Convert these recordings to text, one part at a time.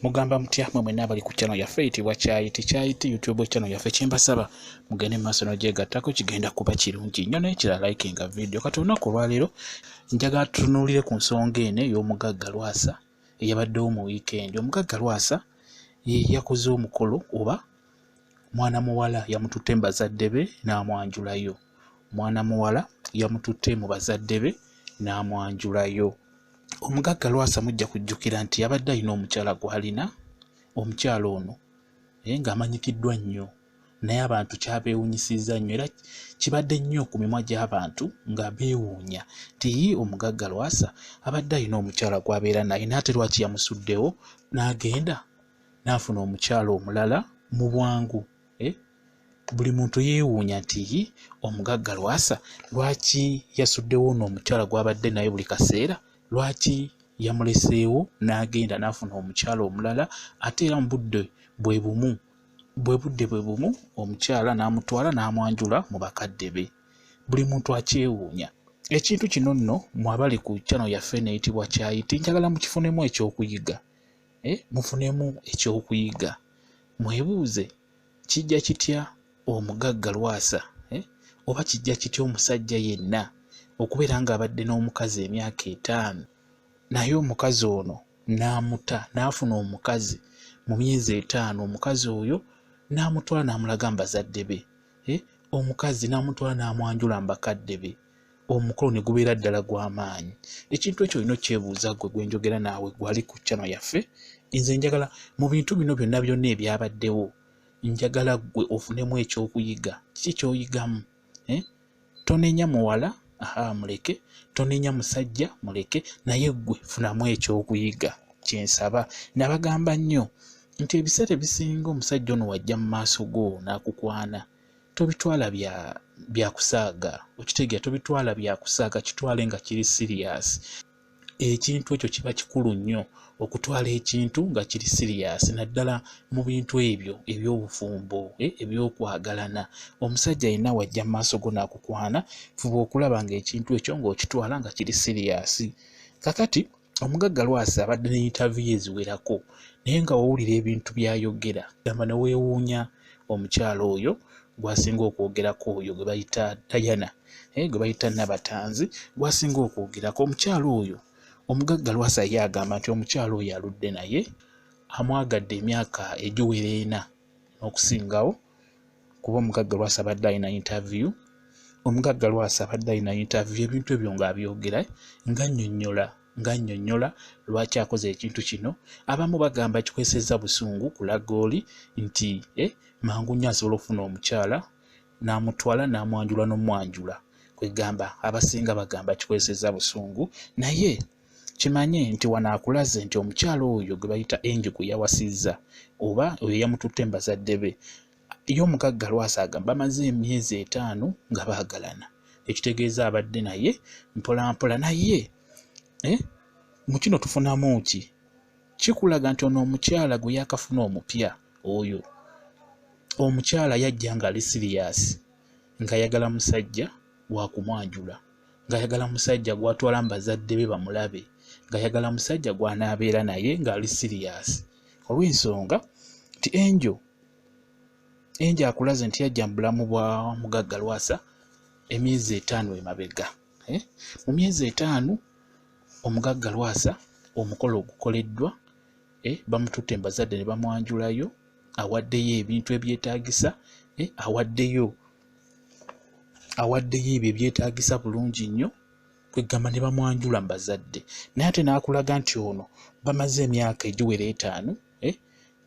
Mugamba mutya mwe nabali ku channel yaffe eyitibwa Kyayiti YouTube channel yaffe kyembasaba mugende maaso n'ogyegattako kigenda kuba kirungi nnyo n'ekirala likinga video kati olunaku olwaleero njagala tutunuulire ku nsonga eno ey'Omugagga Lwasa eyabaddewo mu weekend. Omugagga Lwasa yakoze omukolo oba mwana muwala yamututte mu bazadde be n'amwanjulayo. Mwana muwala yamututte mu bazadde be n'amwanjulayo. Omugagga Lwasa mujja kujjukira nti yabadde alina omukyala gw'alina, omukyala ono ng'amanyikiddwa nnyo naye abantu kyabeewunyisizza nnyo era kibadde nnyo ku mimwa gy'abantu nga beewuunya nti Omugagga Lwasa abadde alina omukyala gw'abeera naye n'ate lwaki yamusuddewo n'agenda n'afuna omukyala omulala mu bwangu. Buli muntu yeewuunya nti Omugagga Lwasa lwaki yasuddewo n'omukyala gw'abadde naye buli kaseera, lwaki yamuleseewo n'agenda n'afuna omukyala omulala ate era mu budde bwe bumu omukyala n'amutwala n'amwanjula mu bakadde be. Buli muntu akyewuunya. Ekintu kino nno mwabali ku channel yaffe neeyitibwa Kyayiti njagala mukifunemu ekyokuyiga. Mufunemu ekyokuyiga. Mwebuuze kijja kitya Omugagga Lwasa oba kijja kitya omusajja yenna okubeera ng'abadde n'omukazi emyaka 5 naye omukazi ono n'amuta n'afuna omukazi mu myezi 5 omukazi oyo n'amutwala n'amulaga mu bazadde be. Omukazi n'amutwala n'amwanjula mu bakadde be. Omukolo ne gubeera ddala gw'amaanyi. Ekintu ekyo olina okyebuuza gwe gwenjogera naawe gwali ku channel yaffe. Nze njagala mu bintu bino byonna ebyabaddewo njagala gwe ofunemu ekyokuyiga. Kiki ky'oyigamu? Tonenya muwala muleke, tonenya musajja muleke, naye gwe funamu ekyokuyiga kyensaba. Nabagamba nnyo nti ebiseera ebisinga omusajja ono wajja mu maaso go n'akukwana tobitwala bya kusaaga. Okitegeera, tobitwala bya kusaaga, kitwale nga kiri serious. Ekintu ekyo kiba kikulu nnyo okutwala ekintu nga kiri serious naddala mu bintu ebyo eby'obufumbo eby'okwagalana. Omusajja yenna wajja mu maaso go n'akukwana, fuba okulaba ng'ekintu ekyo ng'okitwala nga kiri serious. Kakati Omugagga Lwasa abadde ne interview eziwerako naye nga wawulira ebintu by'ayogera gamba ne weewuunya omukyala oyo gwasinga okwogerako oyo gwe bayita Diana, gwe bayita Nabatanzi gwasinga okwogerako. Omukyala oyo Omugagga Lwasa ye agamba nti omukyala oyo aludde naye amwagadde emyaka egiwera 4 n'okusingawo kuba Omugagga Lwasa abadde alina interview. Omugagga Lwasa abadde alina interview ebintu ebyo ng'abyogera ng'annyonnyola lwaki akoze ekintu kino. Abamu bagamba kikwesezza busungu kulaga oli nti mangu nnyo asobola okufuna omukyala n'amutwala n'amwanjula n'omwanjula. Kwegamba abasinga bagamba kikwesezza busungu naye kimanye nti wanaakulaze nti omukyala oyo gwe bayita Angel gwe yawasizza oba oyo yamututte mu bazadde be. Ye Omugagga Lwasa agamba bamaze emyezi 5 nga baagalana. Ekitegeeza abadde naye mpolampola naye mu kino tufunamu ki? Kikulaga nti ono omukyala gwe yakafuna omupya oyo. Omukyala yajja ng'ali serious ng'ayagala musajja wa kumwanjula, ng'ayagala musajja gw'atwala mu bazadde be bamulabe, ng'ayagala musajja gw'anaabeera naye ng'ali serious. Olw'ensonga nti Angel akulaze nti yajja mu bulamu bwa Omugagga Lwasa emyezi 5 emabega. Mu myezi 5 Omugagga Lwasa omukolo ogukoleddwa, bamututte mu bazadde ne bamwanjulayo, awaddeyo ebintu ebyetaagisa, awaddeyo ebyo ebyetaagisa bulungi nnyo, kwegamba ne bamwanjula mu bazadde. Naye ate n'akulaga nti ono bamaze emyaka egiwera 5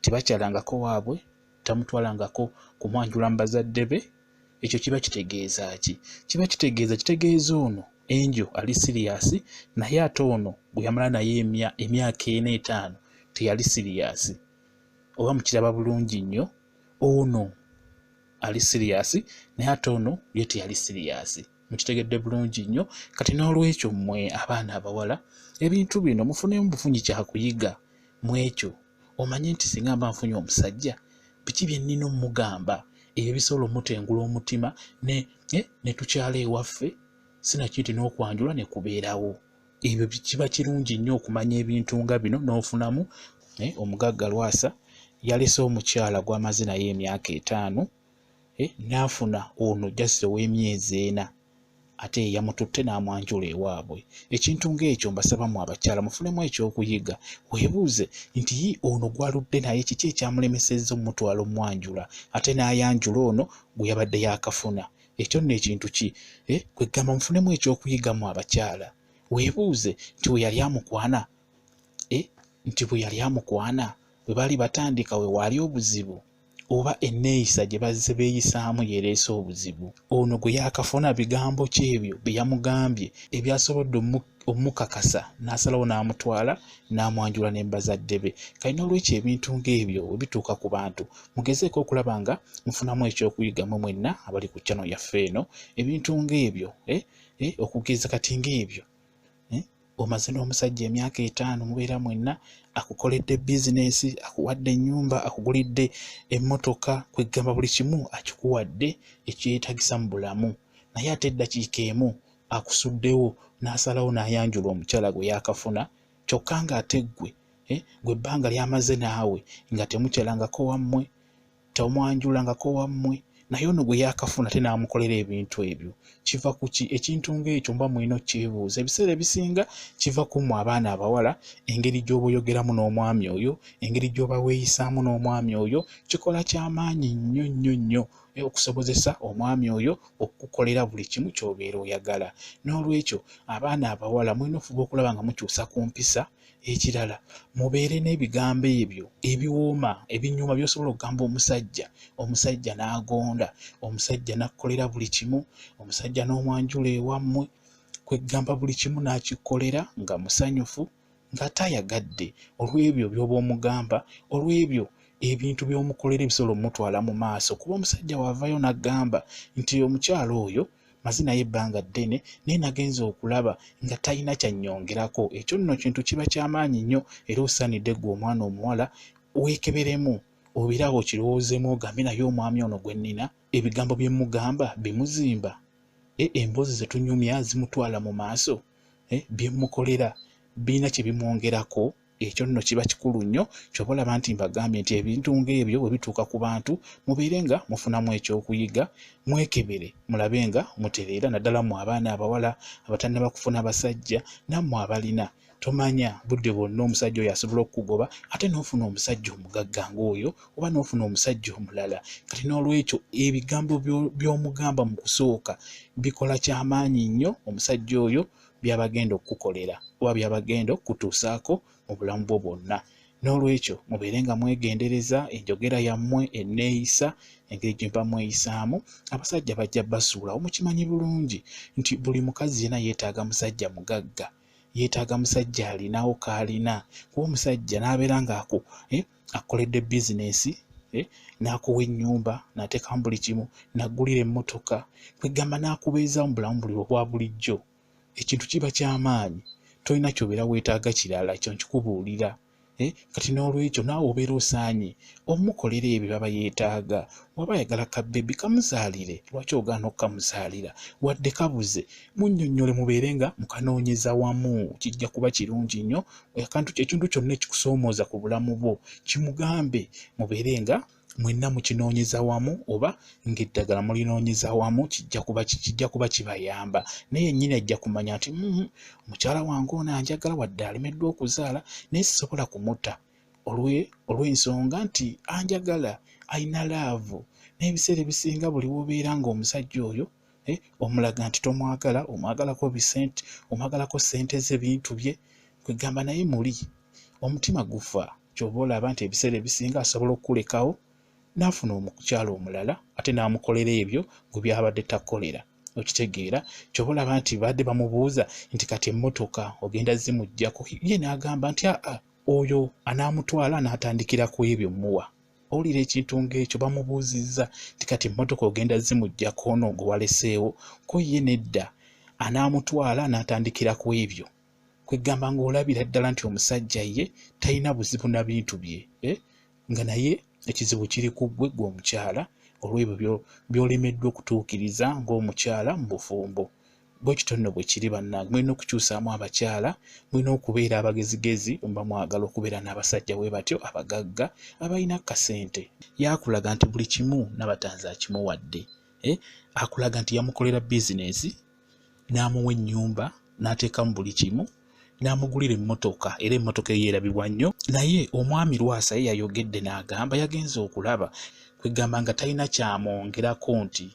tebakyalangako waabwe, tamutwalangako kumwanjula mu bazadde be. Ekyo kiba kitegeeza ki? Kiba kitegeeza ono Angel ali serious naye ate ono gwe yamala naye emyaka 4-5 teyali serious. Oba mukiraba bulungi nnyo, ono ali serious naye ate ono ye teyali serious. Mukitegedde bulungi nnyo. Kati n'olwekyo mmwe abaana abawala ebintu bino mufunemu bufunyi kyakuyiga mu ekyo. Omanye nti singa mba nfunye omusajja biki bye nnina omugamba ebyo bisobola omutengula omutima ne tukyala ewaffe sinakiti n'okwanjula ne kubeerawo. Ebyo kiba kirungi nnyo okumanya ebintu nga bino n'ofunamu Omugagga Lwasa yalese omukyala gw'amaze naye emyaka 5 n'afuna ono jjasito w'emyezi 4 ate yamututte n'amwanjula ewaabwe. Ekintu ng'ekyo mbasaba mu abakyala mufunemu ekyokuyiga, weebuuze nti ono gwaludde naye kiki ekyamulemesezza omutwalo omwanjula ate n'ayanjula ono gwe yabadde yakafuna. Ekyo nno ekintu ki? Kwegamba mufunemu ekyokuyiga mu abakyala, weebuuze nti bwe yali amukwana bwe baali batandika we waali obuzibu oba enneeyisa gye bazze beeyisaamu yeereese obuzibu. Ono gwe yakafuna bigambo ki ebyo bye yamugambye ebyasobodde omukakasa n'asalawo n'amutwala n'amwanjula n'embazadde be. Kayina olw'ekyo ebintu ng'ebyo bwe bituuka ku bantu mugezeeko okulaba nga mufunamu ekyokuyiga mu mwenna abali ku channel yaffe eno. Ebintu ng'ebyo okugeza kati ng'ebyo omaze n'omusajja emyaka 5 mubeera mwenna, akukoledde bizinesi, akuwadde ennyumba, akugulidde emmotoka, kwegamba buli kimu akikuwadde ekyetagisa mu bulamu, naye ate eddakiika emu akusuddewo n'asalawo n'ayanjula omukyala gwe yakafuna, kyokka ng'ate gwe ebbanga lyamaze naawe nga temukyalangako wammwe, tomwanjulangako wammwe, naye ono gwe yakafuna ate n'amukolera ebintu ebyo. Kiva ku ki? Ekintu ng'ekyo mba mulina okyebuuza. Ebiseera ebisinga kiva ku mmwe abaana abawala, engeri gy'oba oyogeramu n'omwami oyo, engeri gy'oba weeyisaamu n'omwami oyo, kikola ky'amaanyi nnyo okusobozesa omwami oyo okukolera buli kimu ky'obeera oyagala. N'olwekyo abaana abawala mulina ofuba okulaba nga mukyusa ku mpisa. Ekirala mubeere n'ebigambo ebyo ebiwooma ebinyuma by'osobola okugamba omusajja n'agonda, omusajja n'akkolera buli kimu, omusajja n'omwanjula ewammwe, kwegamba buli kimu n'akikolera nga musanyufu ng'ate ayagadde olw'ebyo by'oba omugamba, olw'ebyo ebintu by'omukolera ebisobola omutwala mu maaso. Kuba omusajja waavayo n'agamba nti omukyala oyo maze naye ebbanga ddene naye nagenza okulaba nga talina kyannyongerako. Ekyo nno kintu kiba ky'amaanyi nnyo, era osaanidde ggwe omwana omuwala weekeberemu, obirawo kirowoozeemu ogambe naye omwami ono gwe nnina ebigambo bye mugamba bimuzimba, emboozi ze tunyumya zimutwala mu maaso, bye mukolera birina kye bimwongerako. Ekyo nno kiba kikulu nnyo, ky'oba olaba nti mbagambye nti ebintu ng'ebyo bwe bituuka ku bantu mubeere nga mufunamu ekyokuyiga, mwekebere mulabe nga mutereera, naddala mu abaana abawala abatannaba kufuna basajja, nammwe abalina tomanya budde bwonna omusajja oyo asobola okukugoba ate n'ofuna omusajja omugagga ng'oyo oba n'ofuna omusajja omulala. Kati n'olwekyo ebigambo by'omugamba mu kusooka bikola ky'amaanyi nnyo omusajja oyo by'abagenda okukukolera oba by'abagenda okutuusaako mu bulamu bwo bwonna. N'olwekyo mubeere nga mwegendereza enjogera yammwe, enneeyisa, engeri gye mba mweyisaamu. Abasajja bajja basuulawo, mukimanyi bulungi nti buli mukazi yenna yeetaaga musajja mugagga, yeetaaga musajja alinawo k'alina. Kuba omusajja n'abeera nga akoledde bizinesi, n'akuwa ennyumba, n'ateekamu buli kimu, n'aggulira emmotoka, kwegamba n'akubeeza mu bulamu buli obwa bulijjo, ekintu kiba ky'amaanyi. Tolina ky'obeera weetaaga kirala, ekyo nkikubuulira. Kati n'olwekyo naawe obeera osaanye omukolera ebyo baba yeetaaga. Waba ayagala kabbebi kamuzaalire, lwaki ogaana okukamuzaalira? Wadde kabuze munnyonnyole mubeere nga mukanoonyeza wamu, kijja kuba kirungi nnyo. Ekintu kyonna ekikusoomooza ku bulamu bwo kimugambe, mubeere nga mwenna mukinoonyeza wamu, oba ng'eddagala mulinoonyeza wamu, kijja kuba kibayamba. Naye yennyini ajja kumanya nti omukyala wange ono anjagala wadde alemeddwa okuzaala, naye sisobola kumutta olw'ensonga nti anjagala, ayina laavu. N'ebiseera ebisinga buli w'obeera ng'omusajja oyo omulaga nti tomwagala, omwagalako bisente, omwagalako ssente z'ebintu bye, kwegamba naye muli omutima gufa. Ky'oba olaba nti ebiseera ebisinga asobola okukulekawo n'afuna omukyala omulala ate n'amukolera ebyo gwe byabadde takolera. Okitegeera? Ky'oba olaba nti badde bamubuuza nti kati emmotoka ogenda zimuggyako, ye n'agamba nti oyo anaamutwala n'atandikira ku ebyo muwa. Owulira ekintu ng'ekyo? Bamubuuzizza nti kati emmotoka ogenda zimuggyako ono gwe waleseewo, ko ye nedda, anaamutwala n'atandikira ku ebyo. Kwegamba ng'olabira ddala nti omusajja ye talina buzibu na bintu bye, nga naye ekizibu kiri ku ggwe omukyala olw'ebyo by'olemeddwa okutuukiriza ng'omukyala mu bufumbo. bwe kityo nno bwe kiri bannange, mulina okukyusaamu abakyala, mulina okubeera abagezigezi, mba mwagala okubeera n'abasajja bwe batyo abagagga abalina kasente. Yakulaga nti buli kimu Nabatanzi akimuwadde, akulaga nti yamukolera bizinesi, n'amuwa ennyumba, n'ateekamu buli kimu, n'amugulira emmotoka, era emmotoka yeerabibwa nnyo. Naye omwami Lwasa ye yayogedde n'agamba yagenze okulaba, kwegamba nga talina kyamwongerako, nti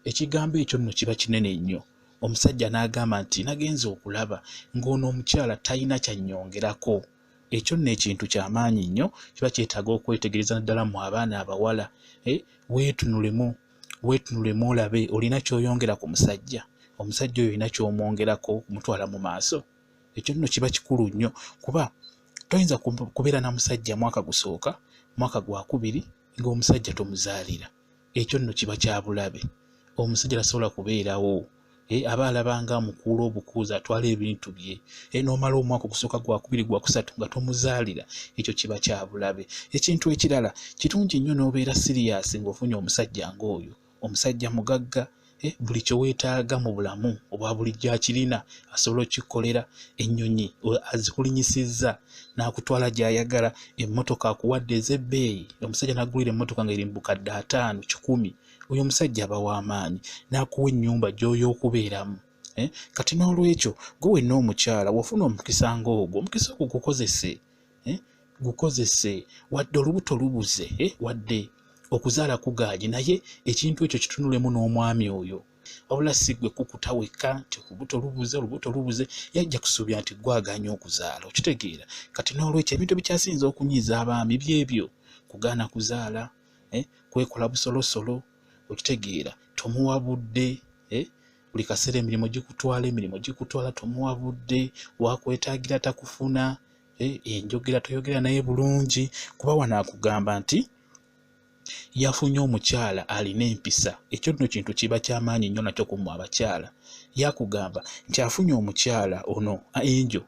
ekigambo ekyo nno kiba kinene nnyo. Omusajja n'agamba nti nagenze okulaba ng'ono omukyala talina kyannyongerako. Ekyo nno ekintu kyamaanyi nnyo, kiba kyetaaga okwetegereza naddala mu abaana abawala. Weetunulemu olabe olina ky'oyongera ku musajja, omusajja oyo olina ky'omwongerako kumutwala mu maaso. Ekyo nno kiba kikulu nnyo, kuba toyinza kubeera na musajja mwaka gusooka, mwaka gwa kubiri ng'omusajja tomuzaalira. Ekyo nno kiba kya bulabe. Omusajja tasobola kubeerawo, aba alabanga amukuula obukuuzi atwala ebintu bye, n'omala omwaka ogusooka gwa kubiri gwa kusatu nga tomuzaalira. Ekyo kiba kya bulabe. Ekintu ekirala, kirungi nnyo n'obeera siriyasi ng'ofunye omusajja ng'oyo, omusajja mugagga, buli kye weetaaga mu bulamu obwa bulijjo akirina, asobola okkikolera. Ennyonyi azikulinyisizza n'akutwala gy'ayagala, emmotoka akuwadde ez'ebbeeyi, omusajja n'agulira emmotoka ng'eri mu bukadde 5, 10. Oyo omusajja aba w'amaanyi, n'akuwa ennyumba gy'oyo okubeeramu. Kati n'olwekyo gwe wenna omukyala wafuna omukisa ng'ogwo, omukisa ogwo gukozese, wadde olubuto lubuze, wadde okuzaala kugaaji, naye ekintu ekyo kitunulemu n'omwami oyo. Wabula si gwe kukuta wekka nti olubuto lubuze, yajja kusuubira nti gwaganya okuzaala, okitegeera. Kati n'olwekyo ebintu ebikyasinza okunyiiza abaami byebyo, kugaana kuzaala, kwekola busolosolo, okitegeera. Tomuwa budde, buli kaseera emirimu gikutwala, tomuwa budde, wakwetaagira takufuna, enjogera toyogera naye bulungi, kuba wano akugamba nti yafunye omukyala alina empisa. Ekyo nno kintu kiba kyamaanyi nnyo nakyo ku mmwe abakyala. Yakugamba nti afunye omukyala ono Enjo,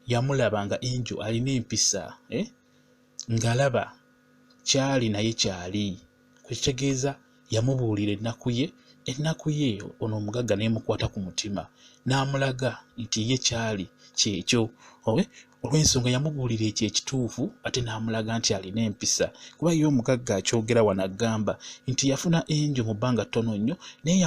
yamulaba nga Enjo alina empisa, ng'alaba kyali naye kyali, kwekitegeeza yamubuulira ennaku ye ono omugagga n'emukwata ku mutima, n'amulaga nti ye kyali kyekyo. Olw'ensonga yamubuulira ekyo ekituufu, ate n'amulaga nti alina empisa. Kuba ye omugagga akyogera wano agamba nti yafuna Enjo mu bbanga ttono nnyo, naye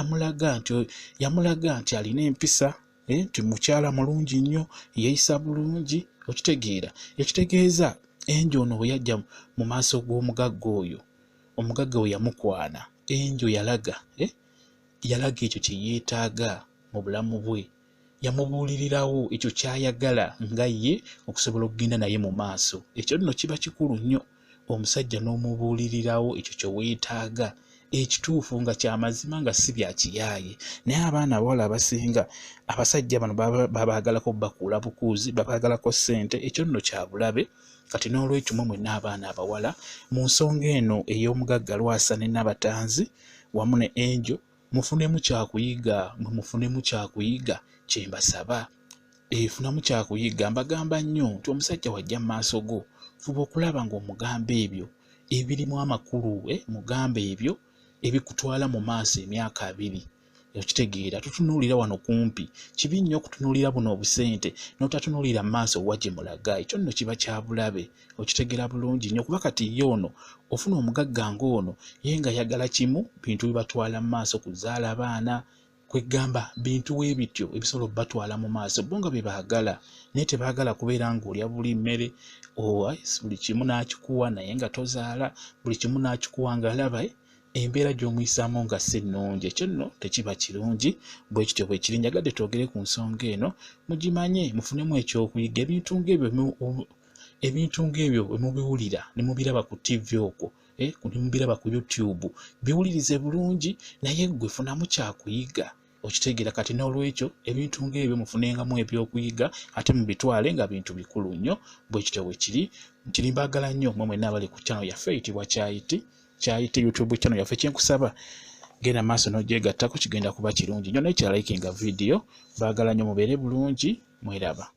yamulaga nti alina empisa, nti mukyala mulungi nnyo, yeeyisa bulungi, okitegeera. Ekitegeeza Enjo ono bwe yajja mu maaso g'omugagga oyo, omugagga we yamukwana. Enjo yalaga ekyo kye yeetaaga mu bulamu bwe, yamubuulirirawo ekyo ky'ayagala nga ye okusobola okugenda naye mu maaso. Ekyo nno kiba kikulu nnyo, omusajja n'omubuulirirawo ekyo kye weetaaga, ekituufu nga ky'amazima nga si bya kiyaaye. Naye abaana abawala abasinga, abasajja bano babaagalako bakuula bukuuzi, babaagalako ssente. Ekyo nno kya bulabe. Kati n'olwekyo mwenna abaana abawala, mu nsonga eno ey'omugagga Lwasa ne Nabatanzi wamu ne Enjo, mufunemu kyakuyiga, kye mbasaba. Funamu kyakuyiga. Mbagamba nnyo nti omusajja wajja mu maaso go, fuba okulaba ng'omugamba ebyo ebirimu amakulu, mugamba ebyo ebikutwala mu maaso emyaka 2. Okitegeera, tutunuulira wano kumpi. Kibi nnyo okutunuulira buno obusente n'otatunuulira mu maaso wa gye mulaga. Ekyo nno kiba kya bulabe, okitegeera bulungi nnyo. Kuba kati ye ono ofuna omugagga ng'ono, ye nga ayagala kimu, bintu bibatwala mu maaso, kuzaala abaana, kwegamba bintu weebityo ebisobola batwala mu maaso, bo nga bye baagala. Naye tebaagala kubeera ng'olya buli mmere, buli kimu n'akikuwa naye nga tozaala, buli kimu n'akikuwa ng'alaba embeera gy'omuyisaamu nga si nnungi. Ekyo nno tekiba kirungi. Bwe kityo bwe kiri. Njagadde twogere ku nsonga eno, mugimanye, mufunemu ekyokuyiga. Ebintu ng'ebyo bwe mubiwulira ne mubiraba ku TV okwo, ne mubiraba ku YouTube, biwulirize bulungi, naye ggwe funamu kyakuyiga, okitegeera. Kati n'olwekyo ebintu ng'ebyo mufunengamu ebyokuyiga, ate mubitwale nga bintu bikulu nnyo. Bwe kityo bwe kiri. Mbaagala nnyo mmwe mwenna abali ku channel yaffe eyitibwa Kyayiti YouTube channel yaffe. Kyenkusaba genda maaso n'ogyegattako, kigenda kuba kirungi nnyo. Naye kya likinga video. Baagala nnyo mubeere bulungi, mweraba.